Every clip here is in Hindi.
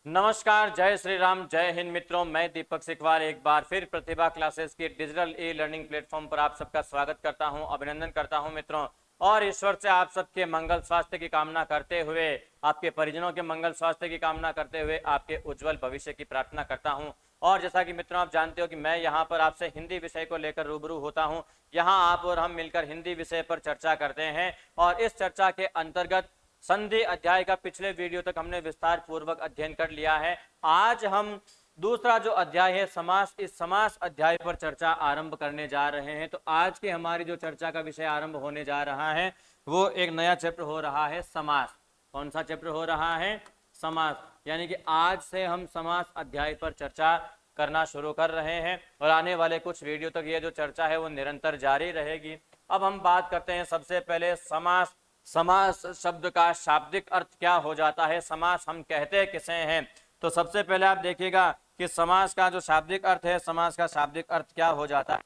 नमस्कार, जय श्री राम, जय हिंद मित्रों। मैं दीपक सिकवार एक बार फिर प्रतिभा क्लासेस की डिजिटल ई लर्निंग प्लेटफॉर्म पर आप सबका स्वागत करता हूं, अभिनंदन करता हूं मित्रों। और ईश्वर से आप सबके मंगल स्वास्थ्य की कामना करते हुए, आपके परिजनों के मंगल स्वास्थ्य की कामना करते हुए आपके उज्जवल भविष्य की प्रार्थना करता हूं। और जैसा कि मित्रों आप जानते हो कि मैं यहाँ पर आपसे हिंदी विषय को लेकर रूबरू होता हूँ। यहाँ आप और हम मिलकर हिंदी विषय पर चर्चा करते हैं और इस चर्चा के अंतर्गत संधि अध्याय का पिछले वीडियो तक हमने विस्तार पूर्वक अध्ययन कर लिया है। आज हम दूसरा जो अध्याय है समास, इस समास अध्याय पर चर्चा आरंभ करने जा रहे हैं। तो आज के हमारी जो चर्चा का विषय आरंभ होने जा रहा है वो एक नया चैप्टर हो रहा है समास। कौन सा चैप्टर हो रहा है? समास। यानी कि आज से हम समास अध्याय पर चर्चा करना शुरू कर रहे हैं और आने वाले कुछ वीडियो तक ये जो चर्चा है वो निरंतर जारी रहेगी। अब हम बात करते हैं सबसे पहले समास। समास शब्द का शाब्दिक अर्थ क्या हो जाता है, समास हम कहते किसे हैं? तो सबसे पहले आप देखिएगा कि समास का जो शाब्दिक अर्थ है, समास का शाब्दिक अर्थ क्या हो जाता है?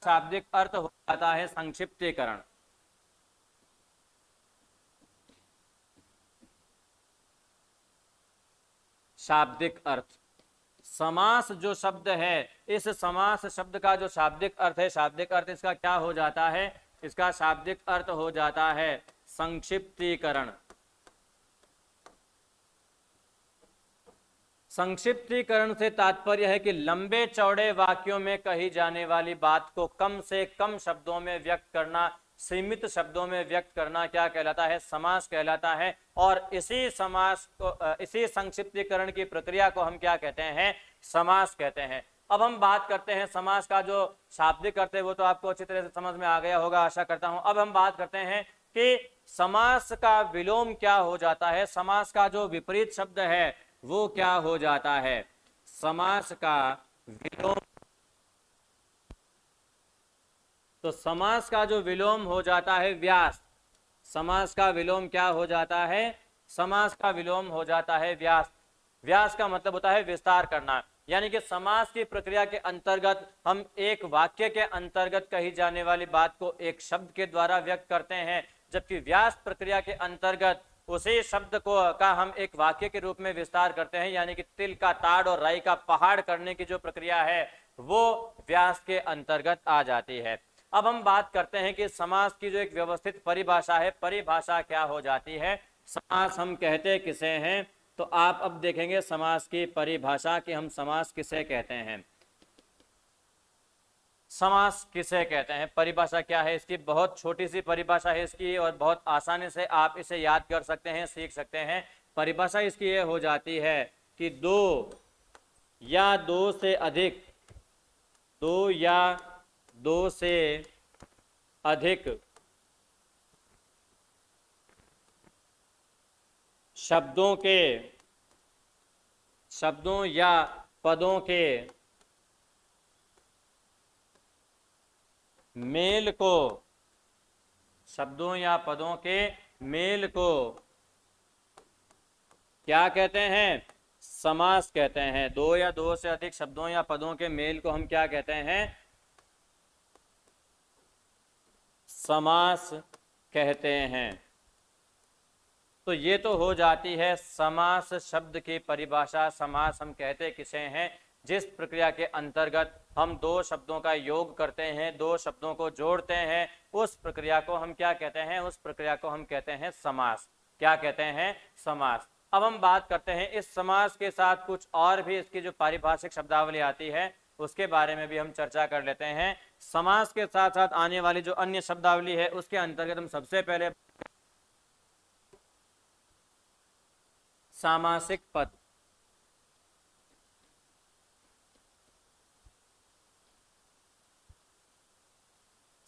शाब्दिक अर्थ हो जाता है संक्षिप्तीकरण। शाब्दिक अर्थ, समास जो शब्द है, इस समास शब्द का जो शाब्दिक अर्थ है, शाब्दिक अर्थ इसका क्या हो जाता है? इसका शाब्दिक अर्थ हो जाता है संक्षिप्तीकरण। संक्षिप्तीकरण से तात्पर्य है कि लंबे चौड़े वाक्यों में कही जाने वाली बात को कम से कम शब्दों में व्यक्त करना, सीमित शब्दों में व्यक्त करना क्या कहलाता है? समास कहलाता है। और इसी समास को, इसी संक्षिप्तीकरण की प्रक्रिया को हम क्या कहते हैं? समास कहते हैं। अब हम बात करते हैं समास का जो शाब्दिक अर्थ है वो तो आपको अच्छी तरह से समझ में आ गया होगा, आशा करता हूं। अब हम बात करते हैं कि समास का विलोम क्या हो जाता है, समास का जो विपरीत शब्द है वो क्या हो जाता है? समास का विलोम। तो समास का जो विलोम हो जाता है व्यास। समास का विलोम क्या हो जाता है? समास का विलोम हो जाता है व्यास। व्यास का मतलब होता है विस्तार करना। यानी कि समास की प्रक्रिया के अंतर्गत हम एक वाक्य के अंतर्गत कही जाने वाली बात को एक शब्द के द्वारा व्यक्त करते हैं, जबकि व्यास प्रक्रिया के अंतर्गत उसी शब्द को का हम एक वाक्य के रूप में विस्तार करते हैं। यानी कि तिल का ताड़ और राई का पहाड़ करने की जो प्रक्रिया है वो व्यास के अंतर्गत आ जाती है। अब हम बात करते हैं कि समास की जो एक व्यवस्थित परिभाषा है, परिभाषा क्या हो जाती है? समास हम कहते किसे हैं? तो आप अब देखेंगे समास की परिभाषा कि हम समास किसे कहते हैं। समास किसे कहते हैं, परिभाषा क्या है इसकी? बहुत छोटी सी परिभाषा है इसकी और बहुत आसानी से आप इसे याद कर सकते हैं, सीख सकते हैं। परिभाषा इसकी ये हो जाती है कि दो या दो से अधिक, दो या दो से अधिक शब्दों या पदों के मेल को, शब्दों या पदों के मेल को क्या कहते हैं? समास कहते हैं। दो या दो से अधिक शब्दों या पदों के मेल को हम क्या कहते हैं? समास कहते हैं। तो ये तो हो जाती है समास शब्द की परिभाषा। समास हम कहते किसे हैं? जिस प्रक्रिया के अंतर्गत हम दो शब्दों का योग करते हैं, दो शब्दों को जोड़ते हैं, उस प्रक्रिया को हम क्या कहते हैं? उस प्रक्रिया को हम कहते हैं समास। क्या कहते हैं? समास। अब हम बात करते हैं इस समास के साथ कुछ और भी इसकी जो पारिभाषिक शब्दावली आती है उसके बारे में भी हम चर्चा कर लेते हैं। समास के साथ साथ आने वाली जो अन्य शब्दावली है उसके अंतर्गत हम सबसे पहले सामासिक पद।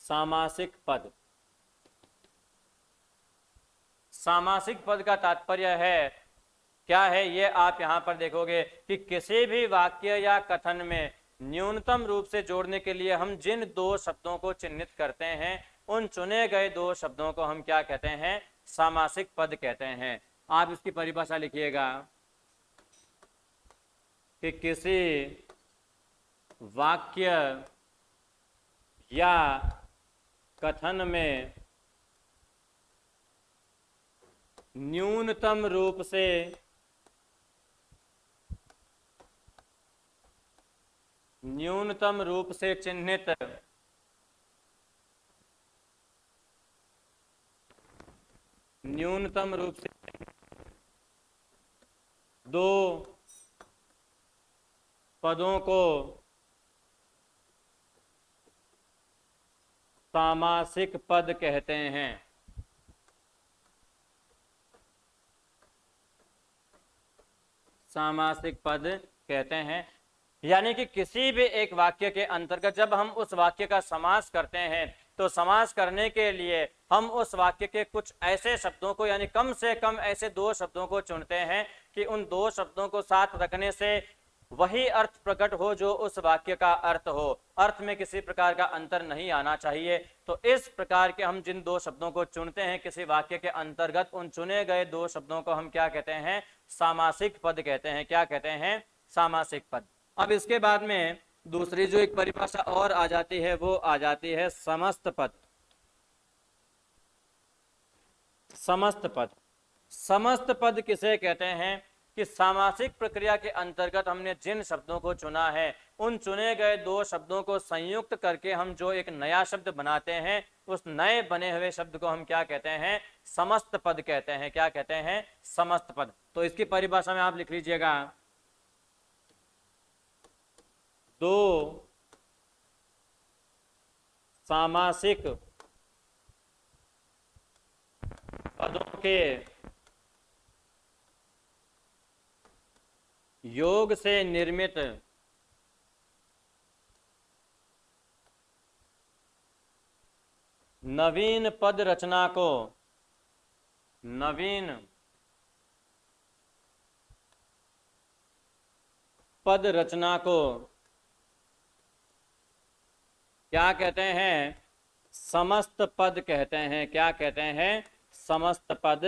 सामासिक पद, सामासिक पद का तात्पर्य है क्या है? ये आप यहां पर देखोगे कि किसी भी वाक्य या कथन में न्यूनतम रूप से जोड़ने के लिए हम जिन दो शब्दों को चिन्हित करते हैं उन चुने गए दो शब्दों को हम क्या कहते हैं? सामासिक पद कहते हैं। आप इसकी परिभाषा लिखिएगा कि किसी वाक्य या कथन में न्यूनतम रूप से न्यूनतम रूप से चिन्हित न्यूनतम रूप से दो पदों को सामासिक पद कहते हैं। सामासिक पद कहते हैं, यानी कि किसी भी एक वाक्य के अंतर्गत जब हम उस वाक्य का समास करते हैं तो समास करने के लिए हम उस वाक्य के कुछ ऐसे शब्दों को, यानी कम से कम ऐसे दो शब्दों को चुनते हैं कि उन दो शब्दों को साथ रखने से वही अर्थ प्रकट हो जो उस वाक्य का अर्थ हो, अर्थ में किसी प्रकार का अंतर नहीं आना चाहिए। तो इस प्रकार के हम जिन दो शब्दों को चुनते हैं किसी वाक्य के अंतर्गत, उन चुने गए दो शब्दों को हम क्या कहते हैं? सामासिक पद कहते हैं। क्या कहते हैं? सामासिक पद। अब इसके बाद में दूसरी जो एक परिभाषा और आ जाती है वो आ जाती है समस्त पद। समस्त पद, समस्त पद किसे कहते हैं? कि सामासिक प्रक्रिया के अंतर्गत हमने जिन शब्दों को चुना है उन चुने गए दो शब्दों को संयुक्त करके हम जो एक नया शब्द बनाते हैं उस नए बने हुए शब्द को हम क्या कहते हैं? समस्त पद कहते हैं। क्या कहते हैं? समस्त पद। तो इसकी परिभाषा में आप लिख लीजिएगा, दो सामासिक पदों के योग से निर्मित नवीन पद रचना को नवीन पद रचना को क्या कहते हैं? समस्त पद कहते हैं। क्या कहते हैं? समस्त पद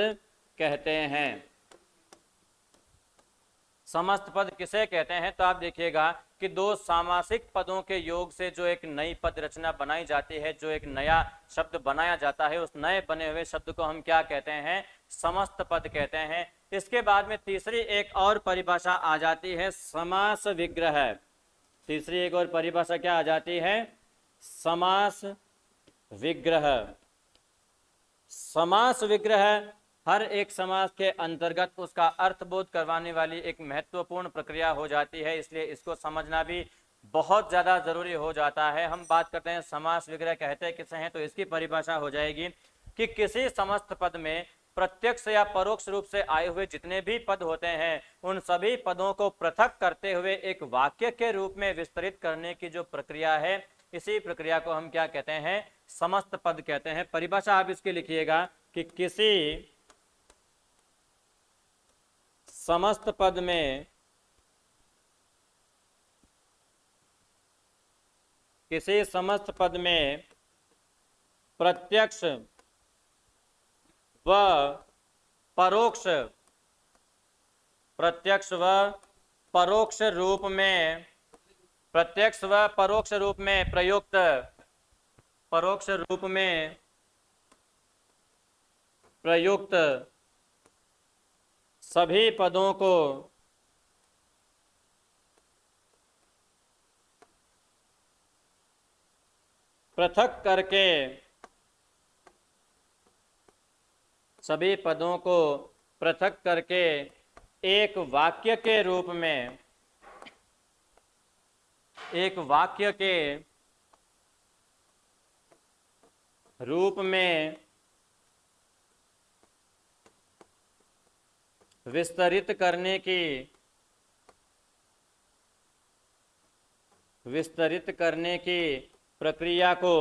कहते हैं। समस्त पद किसे कहते हैं? तो आप देखिएगा कि दो सामासिक पदों के योग से जो एक नई पद रचना बनाई जाती है, जो एक नया शब्द बनाया जाता है, उस नए बने हुए शब्द को हम क्या कहते हैं? समस्त पद कहते हैं। इसके बाद में तीसरी एक और परिभाषा आ जाती है समास विग्रह। तीसरी एक और परिभाषा क्या आ जाती है? समास विग्रह। समास विग्रह हर एक समास के अंतर्गत उसका अर्थबोध करवाने वाली एक महत्वपूर्ण प्रक्रिया हो जाती है, इसलिए इसको समझना भी बहुत ज़्यादा जरूरी हो जाता है। हम बात करते हैं समास विग्रह कहते किसे हैं, तो इसकी परिभाषा हो जाएगी कि किसी समस्त पद में प्रत्यक्ष या परोक्ष रूप से आए हुए जितने भी पद होते हैं उन सभी पदों को पृथक करते हुए एक वाक्य के रूप में विस्तरित करने की जो प्रक्रिया है, इसी प्रक्रिया को हम क्या कहते हैं? समस्त पद कहते हैं। परिभाषा आप इसकी लिखिएगा कि किसी समस्त पद में प्रत्यक्ष व परोक्ष रूप में प्रयुक्त सभी पदों को पृथक करके एक वाक्य के रूप में विस्तरित करने की प्रक्रिया को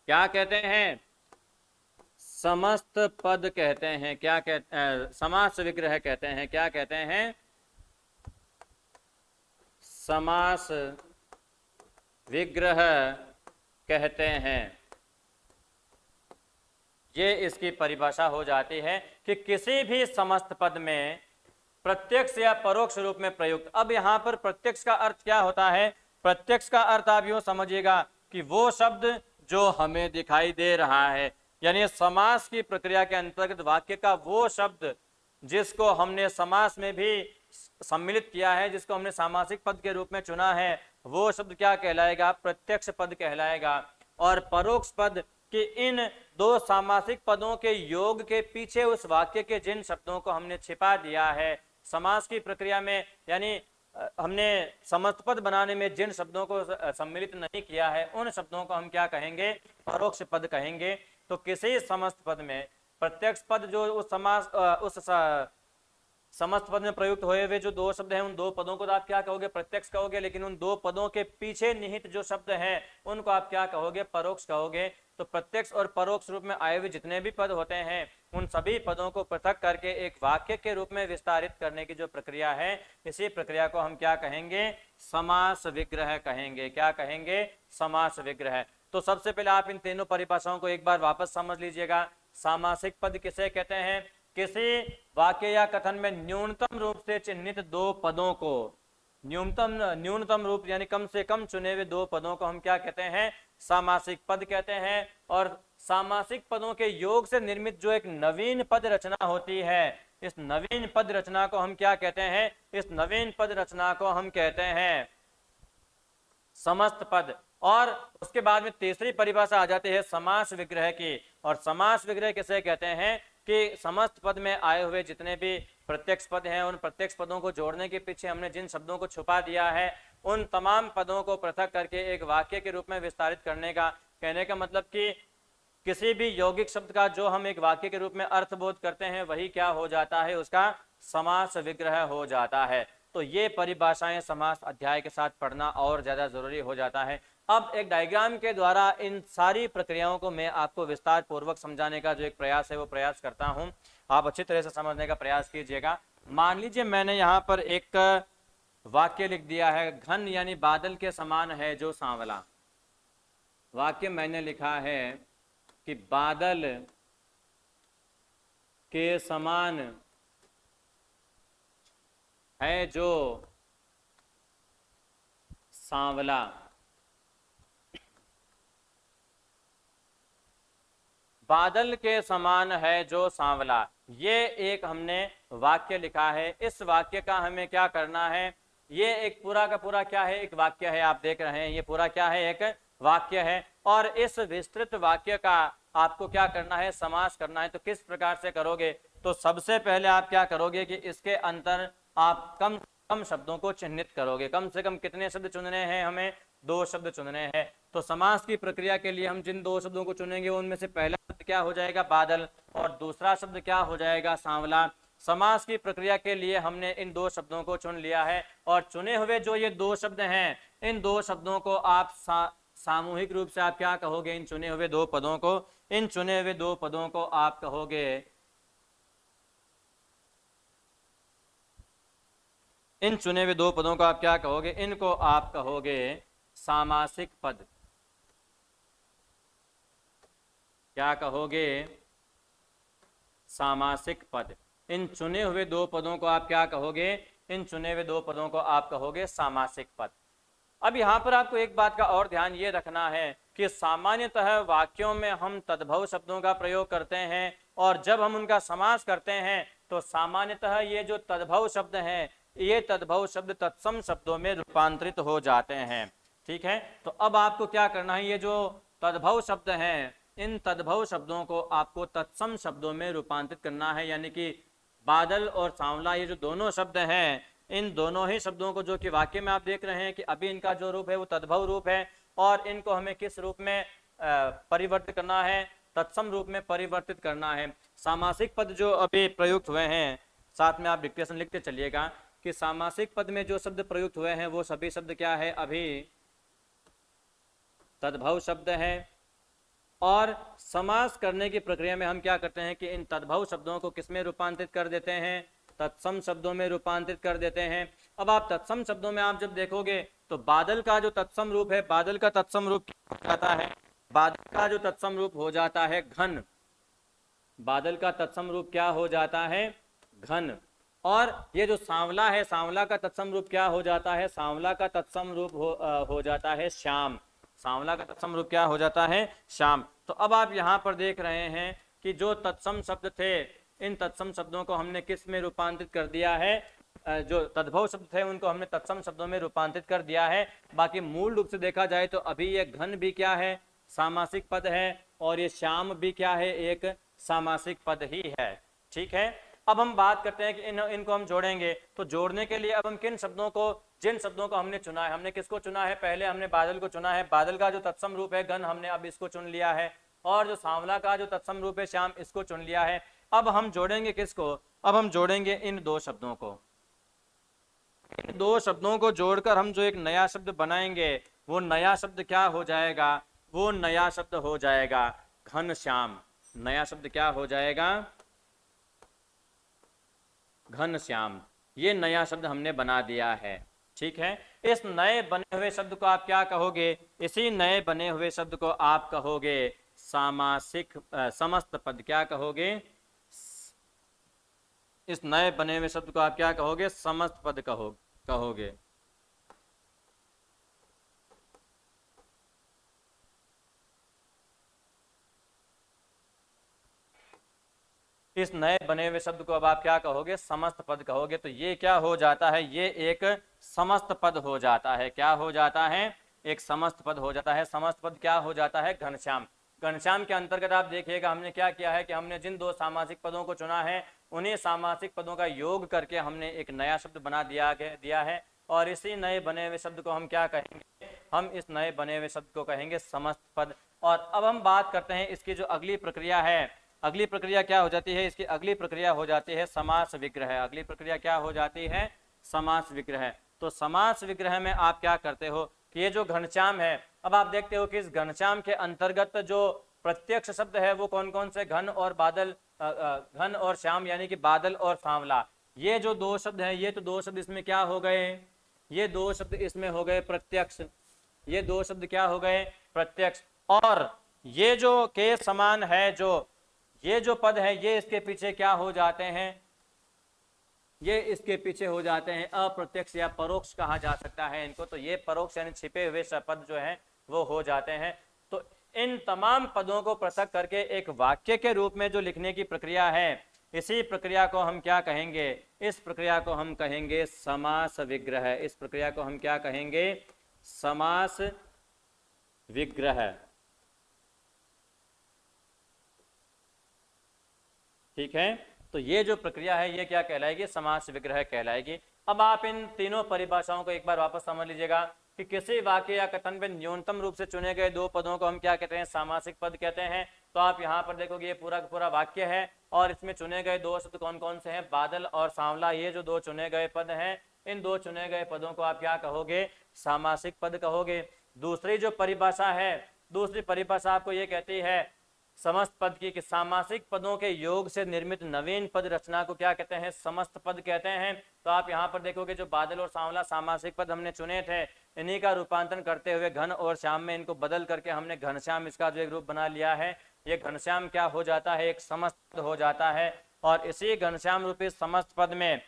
क्या कहते हैं? समस्त पद कहते हैं। क्या कहते हैं? समास विग्रह कहते हैं। क्या कहते हैं? समास विग्रह कहते हैं। ये इसकी परिभाषा हो जाती है कि किसी भी समस्त पद में प्रत्यक्ष या परोक्ष रूप में प्रयुक्त। अब यहाँ पर प्रत्यक्ष का अर्थ क्या होता है? प्रत्यक्ष का अर्थ आप यूं समझिएगा कि वो शब्द जो हमें दिखाई दे रहा है, यानी समास की प्रक्रिया के अंतर्गत वाक्य का वो शब्द जिसको हमने समास में भी सम्मिलित किया है, जिसको हमने सामासिक पद के रूप में चुना है, वो शब्द क्या कहलाएगा? प्रत्यक्ष पद कहलाएगा। और परोक्ष पद कि इन दो सामासिक पदों के योग के पीछे उस वाक्य के जिन शब्दों को हमने छिपा दिया है समास की प्रक्रिया में, यानी हमने समस्त पद बनाने में जिन शब्दों को सम्मिलित नहीं किया है, उन शब्दों को हम क्या कहेंगे? परोक्ष पद कहेंगे। तो किसी समस्त पद में प्रत्यक्ष पद जो उस समास उस समस्त पद में प्रयुक्त हुए हुए जो दो शब्द हैं, उन दो पदों को तो आप क्या कहोगे? प्रत्यक्ष कहोगे। लेकिन उन दो पदों के पीछे निहित जो शब्द हैं उनको आप क्या कहोगे? परोक्ष कहोगे। तो प्रत्यक्ष और परोक्ष रूप में आए हुए जितने भी पद होते हैं, उन सभी पदों को पृथक करके एक वाक्य के रूप में विस्तारित करने की जो प्रक्रिया है, इसी प्रक्रिया को हम क्या कहेंगे? समास विग्रह कहेंगे। क्या कहेंगे? समास विग्रह। तो सबसे पहले आप इन तीनों परिभाषाओं को एक बार वापस समझ लीजिएगा। सामासिक पद किसे कहते हैं? किसी वाक्य या कथन में न्यूनतम रूप से चिन्हित दो पदों को, न्यूनतम रूप यानी कम से कम चुने हुए दो पदों को हम क्या कहते हैं? सामासिक पद कहते हैं। और सामासिक पदों के योग से निर्मित जो एक नवीन पद रचना होती है, इस नवीन पद रचना को हम क्या कहते हैं? इस नवीन पद रचना को हम कहते हैं समस्त पद। और उसके बाद में तीसरी परिभाषा आ जाती है समास विग्रह की। और समास विग्रह किसे कहते हैं? कि समस्त पद में आए हुए जितने भी प्रत्यक्ष पद हैं, उन प्रत्यक्ष पदों को जोड़ने के पीछे हमने जिन शब्दों को छुपा दिया है, उन तमाम पदों को पृथक करके एक वाक्य के रूप में विस्तारित करने का। कहने का मतलब कि किसी भी यौगिक शब्द का जो हम एक वाक्य के रूप में अर्थबोध करते हैं, वही क्या हो जाता है? उसका समास विग्रह हो जाता है। तो ये परिभाषाएं समास अध्याय के साथ पढ़ना और ज्यादा जरूरी हो जाता है। अब एक डायग्राम के द्वारा इन सारी प्रक्रियाओं को मैं आपको विस्तार पूर्वक समझाने का जो एक प्रयास है वो प्रयास करता हूं। आप अच्छी तरह से समझने का प्रयास कीजिएगा। मान लीजिए मैंने यहाँ पर एक वाक्य लिख दिया है, घन यानी बादल के समान है जो सांवला। वाक्य मैंने लिखा है कि बादल के समान है जो सांवला। बादल के समान है जो सांवला, ये एक हमने वाक्य लिखा है। इस वाक्य का हमें क्या करना है? ये एक पूरा का पूरा क्या है? एक वाक्य है। आप देख रहे हैं ये पूरा क्या है? एक वाक्य है। और इस विस्तृत वाक्य का आपको क्या करना है? समास करना है। तो किस प्रकार से करोगे? तो सबसे पहले आप क्या करोगे कि इसके अंदर आप कम कम शब्दों को चिन्हित करोगे। कम से कम कितने शब्द चुनने हैं? हमें 2 शब्द चुनने हैं। तो समास की प्रक्रिया के लिए हम जिन 2 शब्दों को चुनेंगे उनमें से पहला शब्द क्या हो जाएगा? बादल। और दूसरा शब्द क्या हो जाएगा? सांवला। समास की प्रक्रिया के लिए हमने इन 2 शब्दों को चुन लिया है। और चुने हुए जो ये 2 शब्द हैं, इन 2 शब्दों को आप सामूहिक रूप से आप क्या कहोगे? इन चुने हुए 2 पदों को, इन चुने हुए 2 पदों को आप कहोगे, इन चुने हुए 2 पदों को आप क्या कहोगे? इनको आप कहोगे सामासिक पद। क्या कहोगे? सामासिक पद। इन चुने हुए 2 पदों को आप क्या कहोगे? इन चुने हुए 2 पदों को आप कहोगे सामासिक पद। अब यहाँ पर आपको एक बात का और ध्यान ये रखना है कि सामान्यतः वाक्यों में हम तद्भव शब्दों का प्रयोग करते हैं, और जब हम उनका समास करते हैं तो सामान्यतः ये जो तद्भव शब्द हैं, ये तद्भव शब्द तत्सम शब्दों में रूपांतरित हो जाते हैं। ठीक है। तो अब आपको क्या करना है? ये जो तद्भव शब्द हैं, इन तद्भव शब्दों को आपको तत्सम शब्दों में रूपांतरित करना है। यानी कि बादल और सांवला, ये जो दोनों शब्द हैं, इन दोनों ही शब्दों को जो कि वाक्य में आप देख रहे हैं कि अभी इनका जो रूप है वो तद्भव रूप है, और इनको हमें किस रूप में परिवर्तित करना है? तत्सम रूप में परिवर्तित करना है। सामासिक पद जो अभी प्रयुक्त हुए हैं, साथ में आप डिक्टेशन लिखते चलिएगा कि सामासिक पद में जो शब्द प्रयुक्त हुए हैं वो सभी शब्द क्या है? अभी तद्भव शब्द है। और समास करने की प्रक्रिया में हम क्या करते हैं कि इन तद्भव शब्दों को किसमें रूपांतरित कर देते हैं? तत्सम शब्दों में रूपांतरित कर देते हैं। अब आप तत्सम शब्दों में आप जब देखोगे तो बादल का जो तत्सम रूप है, बादल का तत्सम रूप क्या हो जाता है? बादल का जो तत्सम रूप हो जाता है घन। बादल का तत्सम रूप क्या हो जाता है? घन। और ये जो सांवला है, सांवला का तत्सम रूप क्या हो जाता है? सांवला का तत्सम रूप हो जाता है श्याम। सांवला का तत्सम रूप क्या हो जाता है? श्याम। तो अब आप यहाँ पर देख रहे हैं कि जो तत्सम शब्द थे इन तत्सम शब्दों को हमने किस में रूपांतरित कर दिया है, जो तद्भव शब्द थे उनको हमने तत्सम शब्दों में रूपांतरित कर दिया है। बाकी मूल रूप से देखा जाए तो अभी ये घन भी क्या है, सामासिक पद है, और ये श्याम भी क्या है, एक सामासिक पद ही है। ठीक है, अब हम बात करते हैं कि इनको हम जोड़ेंगे। तो जोड़ने के लिए अब हम किन शब्दों को, जिन शब्दों को हमने चुना है, हमने किसको चुना है, पहले हमने बादल को चुना है, बादल का जो तत्सम रूप है घन, हमने अब इसको चुन लिया है, और जो सांवला का जो तत्सम रूप है श्याम, इसको चुन लिया है। अब हम जोड़ेंगे किसको, अब हम जोड़ेंगे इन दो शब्दों को। इन दो शब्दों को जोड़कर हम जो एक नया शब्द बनाएंगे, वो नया शब्द क्या हो जाएगा, वो नया शब्द हो जाएगा घनश्याम। नया शब्द क्या हो जाएगा, घनश्याम। ये नया शब्द हमने बना दिया है। ठीक है, इस नए बने हुए शब्द को आप क्या कहोगे, इसी नए बने हुए शब्द को आप कहोगे सामासिक समस्त पद। क्या कहोगे, इस नए बने हुए शब्द को आप क्या कहोगे, समस्त पद कहोगे। इस नए बने हुए शब्द को अब आप क्या कहोगे, समस्त पद कहोगे। तो ये क्या हो जाता है, ये एक समस्त पद हो जाता है। क्या हो जाता है, एक समस्त पद हो जाता है। समस्त पद क्या हो जाता है, घनश्याम। घनश्याम के अंतर्गत आप देखिएगा हमने क्या किया है कि हमने जिन दो सामासिक पदों को चुना है, उन्हीं सामासिक पदों का योग करके हमने एक नया शब्द बना दिया है। और इसी नए बने हुए शब्द को हम क्या कहेंगे, हम इस नए बने हुए शब्द को कहेंगे समस्त पद। और अब हम बात करते हैं इसकी जो अगली प्रक्रिया है, अगली प्रक्रिया क्या हो जाती है, इसकी अगली प्रक्रिया हो जाती है समास विग्रह। अगली प्रक्रिया क्या हो जाती है, समास विग्रह। तो समास विग्रह में आप क्या करते हो कि ये जो घनश्याम है, अब आप देखते हो कि इस घनश्याम के अंतर्गत जो प्रत्यक्ष शब्द है वो कौन कौन से, घन और बादल, घन और श्याम, यानी कि बादल और सांवला। ये जो दो शब्द हैं, ये तो दो शब्द इसमें क्या हो गए, ये दो शब्द इसमें हो गए प्रत्यक्ष। ये दो शब्द क्या हो गए, प्रत्यक्ष। और ये जो के समान है, जो ये जो पद है, ये इसके पीछे क्या हो जाते हैं, ये इसके पीछे हो जाते हैं अप्रत्यक्ष या परोक्ष कहा जा सकता है इनको। तो ये परोक्ष यानी छिपे हुए पद जो हैं वो हो जाते हैं। तो इन तमाम पदों को पृथक करके एक वाक्य के रूप में जो लिखने की प्रक्रिया है, इसी प्रक्रिया को हम क्या कहेंगे, इस प्रक्रिया को हम कहेंगे समास विग्रह। इस प्रक्रिया को हम क्या कहेंगे, समास विग्रह। ठीक है, तो ये जो प्रक्रिया है ये क्या कहलाएगी, समास विग्रह कहलाएगी। अब आप इन तीनों परिभाषाओं को एक बार वापस समझ लीजिएगा कि किसी वाक्य या कथन में न्यूनतम रूप से चुने गए दो पदों को हम क्या कहते हैं, सामासिक पद कहते हैं। तो आप यहाँ पर देखोगे ये पूरा का पूरा वाक्य है, और इसमें चुने गए दो शब्द कौन कौन से हैं, बादल और सांवला। ये जो दो चुने गए पद हैं, इन दो चुने गए पदों को आप क्या कहोगे, सामासिक पद कहोगे। दूसरी जो परिभाषा है, दूसरी परिभाषा आपको ये कहती है समस्त पद की, कि सामासिक पदों के योग से निर्मित नवीन पद रचना को क्या कहते हैं, समस्त पद कहते हैं। तो आप यहाँ पर देखोगे जो बादल और सांवला सामासिक पद हमने चुने थे, इन्हीं का रूपांतरण करते हुए घन और श्याम में इनको बदल करके हमने घनश्याम इसका जो एक रूप बना लिया है। ये घनश्याम क्या हो जाता है, एक समस्त पद हो जाता है। और इसी घनश्याम रूपी समस्त पद में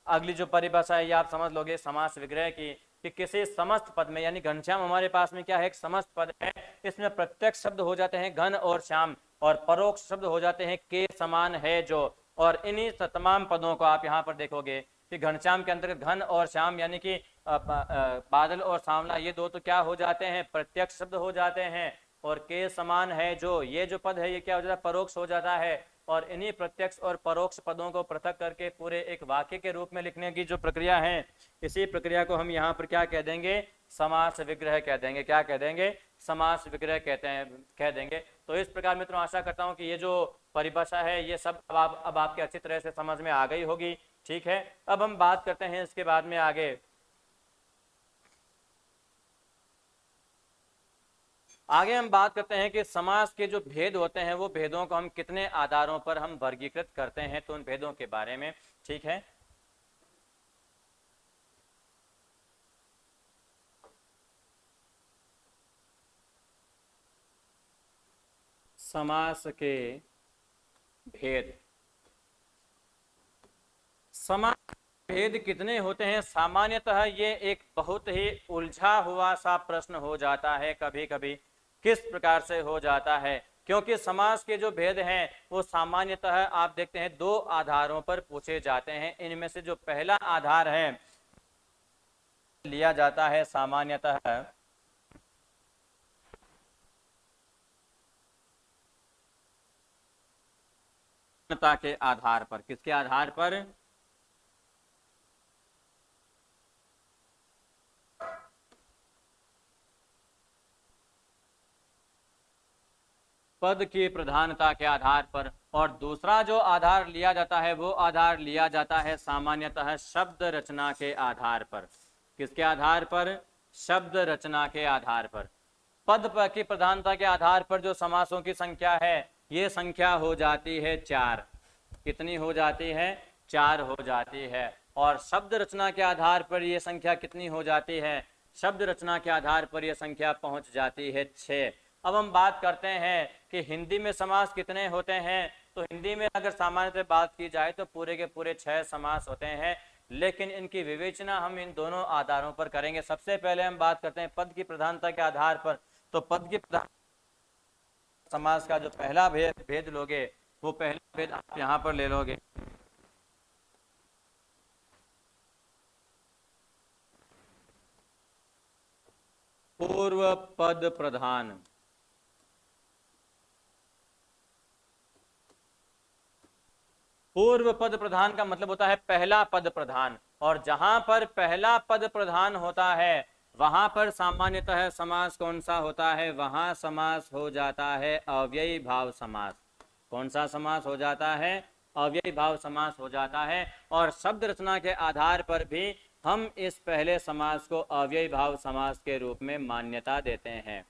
अगली जो परिभाषा है ये आप समझ लोगे समास विग्रह की, कि किसी समस्त पद में, यानी घनश्याम हमारे पास में क्या है, एक समस्त पद है। इसमें प्रत्यक्ष शब्द हो जाते हैं घन और श्याम, और परोक्ष शब्द हो जाते हैं के समान है जो। और इन्हीं तमाम पदों को आप यहाँ पर देखोगे कि घनश्याम के अंतर्गत घन और श्याम यानी कि बादल और सांवला, ये दो तो क्या हो जाते हैं, प्रत्यक्ष शब्द हो जाते हैं। और के समान है जो, ये जो पद है ये क्या हो जाता है, परोक्ष हो जाता है। और इन्हीं प्रत्यक्ष और परोक्ष पदों को पृथक करके पूरे एक वाक्य के रूप में लिखने की जो प्रक्रिया है, इसी प्रक्रिया को हम यहाँ पर क्या कह देंगे, समास विग्रह कह देंगे। क्या कह देंगे, समास विग्रह कह देंगे। तो इस प्रकार मित्रों आशा करता हूँ कि ये जो परिभाषा है ये सब अब आपके अच्छी तरह से समझ में आ गई होगी। ठीक है, अब हम बात करते हैं इसके बाद में आगे हम बात करते हैं कि समास के जो भेद होते हैं वो भेदों को हम कितने आधारों पर हम वर्गीकृत करते हैं, तो उन भेदों के बारे में। ठीक है, समास के भेद, समास भेद कितने होते हैं। सामान्यतः ये एक बहुत ही उलझा हुआ सा प्रश्न हो जाता है, कभी कभी किस प्रकार से हो जाता है क्योंकि समास के जो भेद हैं वो सामान्यतः आप देखते हैं दो आधारों पर पूछे जाते हैं। इनमें से जो पहला आधार है लिया जाता है सामान्यतः के आधार पर। किसके आधार पर? पद की प्रधानता के आधार पर। और दूसरा जो आधार लिया जाता है वो आधार लिया जाता है सामान्यतः शब्द रचना के आधार पर। किसके आधार पर? शब्द रचना के आधार पर। पद की प्रधानता के आधार पर जो समासों की संख्या है ये संख्या हो जाती है 4। कितनी हो जाती है? 4 हो जाती है। और शब्द रचना के आधार पर ये संख्या कितनी हो जाती है? शब्द रचना के आधार पर यह संख्या पहुंच जाती है 6। अब हम बात करते हैं कि हिंदी में समास कितने होते हैं। तो हिंदी में अगर सामान्यतः बात की जाए तो पूरे के पूरे 6 समास होते हैं, लेकिन इनकी विवेचना हम इन दोनों आधारों पर करेंगे। सबसे पहले हम बात करते हैं पद की प्रधानता के आधार पर। तो पद की समास का जो पहला भेद लोगे वो पहला भेद आप यहां पर ले लोगे। पूर्व पद प्रधान। पूर्व पद प्रधान का मतलब होता है पहला पद प्रधान। और जहां पर पहला पद प्रधान होता है वहां पर सामान्यतः समास कौन सा होता है? वहां समास हो जाता है अव्ययी भाव समास। कौन सा समास हो जाता है? अव्ययी भाव समास हो जाता है। और शब्द रचना के आधार पर भी हम इस पहले समास को अव्ययी भाव समास के रूप में मान्यता देते हैं।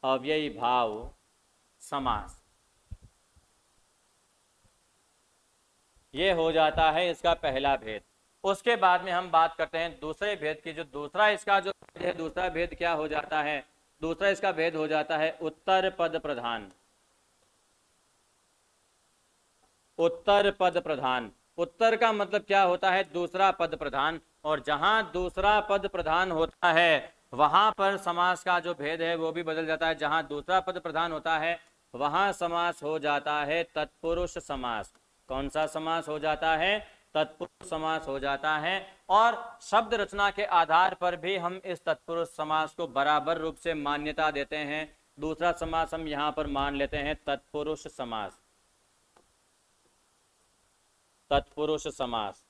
अव्ययी भाव समास ये हो जाता है इसका पहला भेद। उसके बाद में हम बात करते हैं दूसरे भेद की। जो दूसरा इसका जो भेद है, दूसरा भेद क्या हो जाता है? दूसरा इसका भेद हो जाता है उत्तर पद प्रधान। उत्तर पद प्रधान। उत्तर का मतलब क्या होता है? दूसरा पद प्रधान। और जहां दूसरा पद प्रधान होता है वहां पर समास का जो भेद है वो भी बदल जाता है। जहां दूसरा पद प्रधान होता है वहां समास हो जाता है तत्पुरुष समास। कौन सा समास हो जाता है? तत्पुरुष समास हो जाता है। और शब्द रचना के आधार पर भी हम इस तत्पुरुष समास को बराबर रूप से मान्यता देते हैं। दूसरा समास हम यहां पर मान लेते हैं तत्पुरुष समास। तत्पुरुष समास।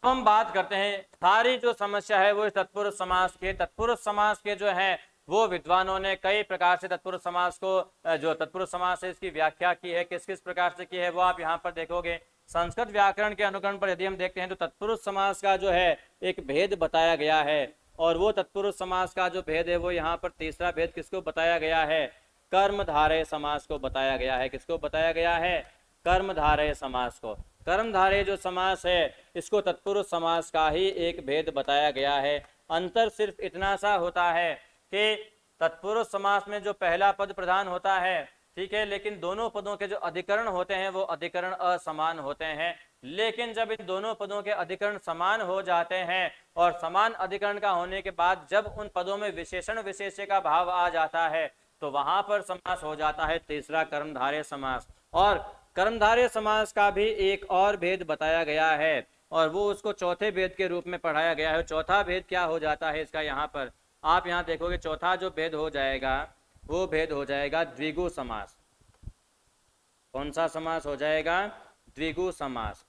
हम बात करते हैं सारी जो समस्या है वो तत्पुरुष समास के। तत्पुरुष समास के जो है वो विद्वानों ने कई प्रकार से तत्पुरुष समास को जो तत्पुरुष समास है इसकी व्याख्या की है। किस किस प्रकार से की है वो आप यहाँ पर देखोगे। संस्कृत व्याकरण के अनुकरण पर यदि हम देखते हैं तो तत्पुरुष समास का जो है एक भेद बताया गया है। और वो तत्पुरुष समास का जो भेद है वो यहाँ पर तीसरा भेद किसको बताया गया है? कर्मधारय समास को बताया गया है। किसको बताया गया है? कर्मधारय समास को। कर्मधारय जो समास है इसको तत्पुरुष समास का ही एक भेद बताया गया है। अंतर सिर्फ इतना सा होता है कि तत्पुरुष समास में जो पहला पद प्रधान होता है, ठीक है, लेकिन दोनों पदों के जो अधिकरण होते हैं वो अधिकरण असमान होते हैं। लेकिन जब इन दोनों पदों के अधिकरण समान हो जाते हैं और समान अधिकरण का होने के बाद जब उन पदों में विशेषण विशेष्य का भाव आ जाता है तो वहां पर समास हो जाता है तीसरा कर्मधारय समास। और कर्मधारय समास का भी एक और भेद बताया गया है और वो उसको चौथे भेद के रूप में पढ़ाया गया है। चौथा भेद क्या हो जाता है इसका? यहाँ पर आप यहाँ देखोगे चौथा जो भेद हो जाएगा वो भेद हो जाएगा द्विगु समास। कौन सा समास हो जाएगा? द्विगु समास।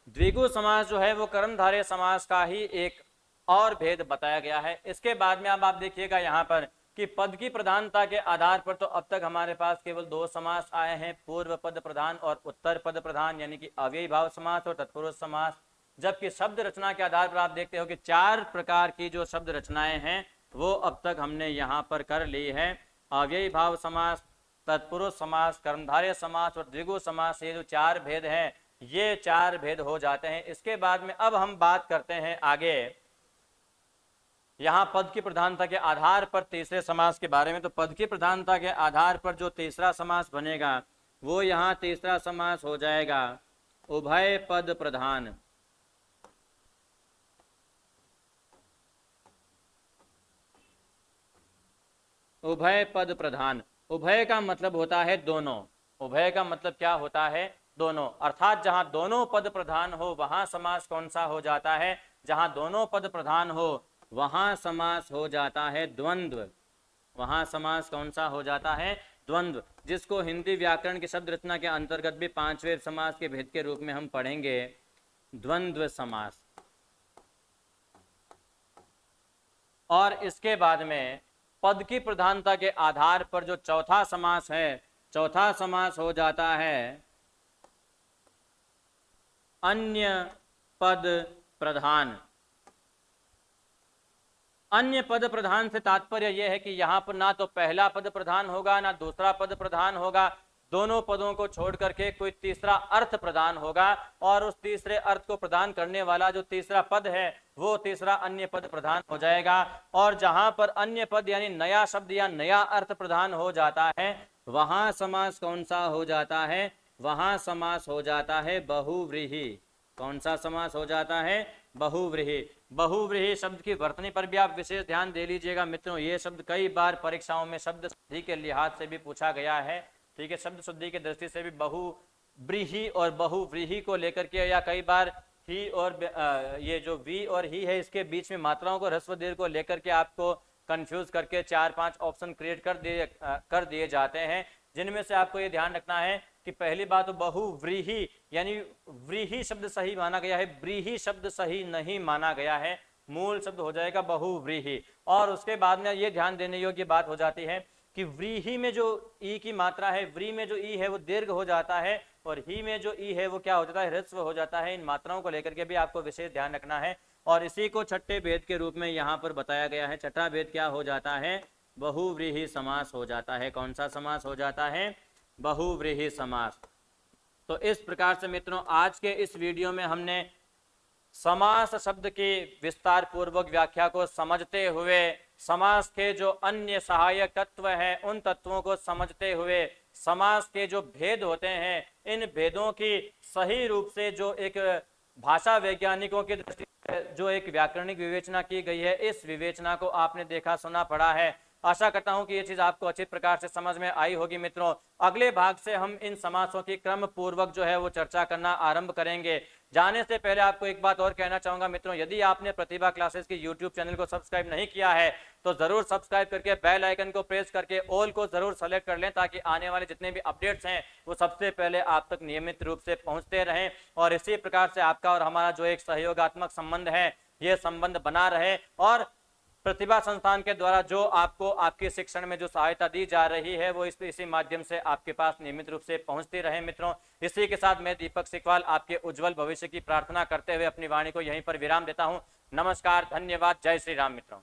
द्विगु समास जो है वो कर्मधारय समास का ही एक और भेद बताया गया है। इसके बाद में अब आप देखिएगा यहाँ पर कि पद की प्रधानता के आधार पर तो अब तक हमारे पास केवल दो समास आए हैं, पूर्व पद प्रधान और उत्तर पद प्रधान, यानी कि अव्ययी भाव समास और तत्पुरुष समास। जबकि शब्द रचना के आधार पर आप देखते हो कि 4 प्रकार की जो शब्द रचनाएं हैं वो अब तक हमने यहाँ पर कर ली है। अव्ययी भाव समास, तत्पुरुष समास, कर्मधारय समास और द्विगु समास, ये जो 4 भेद हैं ये 4 भेद हो जाते हैं। इसके बाद में अब हम बात करते हैं आगे यहाँ पद की प्रधानता के आधार पर तीसरे समास के बारे में। तो पद की प्रधानता के आधार पर जो तीसरा समास बनेगा वो यहाँ तीसरा समास हो जाएगा उभय पद प्रधान। उभय पद प्रधान। उभय का मतलब होता है दोनों। उभय का मतलब क्या होता है? दोनों। अर्थात जहां दोनों पद प्रधान हो वहां समास कौन सा हो जाता है? जहां दोनों पद प्रधान हो वहां समास हो जाता है द्वंद्व। वहां समास कौन सा हो जाता है? द्वंद्व, जिसको हिंदी व्याकरण की शब्द रचना के अंतर्गत भी पांचवें समास के भेद के रूप में हम पढ़ेंगे, द्वंद्व समास। और इसके बाद में पद की प्रधानता के आधार पर जो चौथा समास है, चौथा समास हो जाता है अन्य पद प्रधान। अन्य पद प्रधान से तात्पर्य यह है कि यहां पर ना तो पहला पद प्रधान होगा ना दूसरा पद प्रधान होगा, दोनों पदों को छोड़ करके कोई तीसरा अर्थ प्रदान होगा, और उस तीसरे अर्थ को प्रदान करने वाला जो तीसरा पद है वो तीसरा अन्य पद प्रधान हो जाएगा। और जहां पर अन्य पद यानी नया शब्द या नया अर्थ प्रधान हो जाता है वहां समास कौन सा हो जाता है? वहां समास हो जाता है बहुव्रीहि। कौन सा समास हो जाता है? बहुव्रीहि। बहुव्रीहि शब्द की वर्तनी पर भी आप विशेष ध्यान दे लीजिएगा मित्रों। ये शब्द कई बार परीक्षाओं में शब्द शुद्धि के लिहाज से भी पूछा गया है। ठीक है, शब्द शुद्धि की दृष्टि से भी बहुव्रीहि और बहुव्रीहि को लेकर के, या कई बार ही और ये जो वी और ही है इसके बीच में मात्राओं को, ह्रस्व दीर्घ को लेकर के आपको कंफ्यूज करके 4-5 ऑप्शन क्रिएट कर दिए जाते हैं, जिनमें से आपको ये ध्यान रखना है कि पहली बात तो बहुव्रीहि यानी व्रीहि शब्द सही माना गया है, व्रीहि शब्द सही नहीं माना गया है, मूल शब्द हो जाएगा बहुव्रीहि। और उसके बाद में ये ध्यान देने योग्य बात हो जाती है कि व्रीहि में जो ई की मात्रा है, व्री में जो ई है वो दीर्घ हो जाता है, और ही में जो ई है वो क्या हो जाता है? ह्रस्व हो जाता है। इन मात्राओं को लेकर के भी आपको विशेष ध्यान रखना है, और इसी को छठे भेद के रूप में यहाँ पर बताया गया है। छठा भेद क्या हो जाता है? बहुव्रीहि समास हो जाता है। कौन सा समास हो जाता है? बहुव्रीहि समास। तो इस प्रकार से मित्रों आज के इस वीडियो में हमने समास शब्द की विस्तार पूर्वक व्याख्या को समझते हुए, समास के जो अन्य सहायक तत्व हैं उन तत्वों को समझते हुए, समास के जो भेद होते हैं इन भेदों की सही रूप से जो एक भाषा वैज्ञानिकों की दृष्टि से जो एक व्याकरणिक विवेचना की गई है, इस विवेचना को आपने देखा सुना पढ़ा है। आशा करता हूं कि ये चीज आपको अच्छी प्रकार से समझ में आई होगी मित्रों। अगले भाग से हम इन समासों की क्रम पूर्वक जो है वो चर्चा करना आरंभ करेंगे। जाने से पहले आपको एक बात और कहना चाहूंगा मित्रों, यदि आपने प्रतिभा क्लासेस की यूट्यूब चैनल को सब्सक्राइब नहीं किया है तो जरूर सब्सक्राइब करके बेल आइकन को प्रेस करके ऑल को जरूर सेलेक्ट कर लें, ताकि आने वाले जितने भी अपडेट्स हैं वो सबसे पहले आप तक नियमित रूप से पहुंचते रहें, और इसी प्रकार से आपका और हमारा जो एक सहयोगात्मक संबंध है ये संबंध बना रहे, और प्रतिभा संस्थान के द्वारा जो आपको आपके शिक्षण में जो सहायता दी जा रही है वो इसी माध्यम से आपके पास नियमित रूप से पहुंचती रहे मित्रों। इसी के साथ मैं दीपक सिकवाल आपके उज्जवल भविष्य की प्रार्थना करते हुए अपनी वाणी को यहीं पर विराम देता हूं। नमस्कार, धन्यवाद, जय श्री राम मित्रों।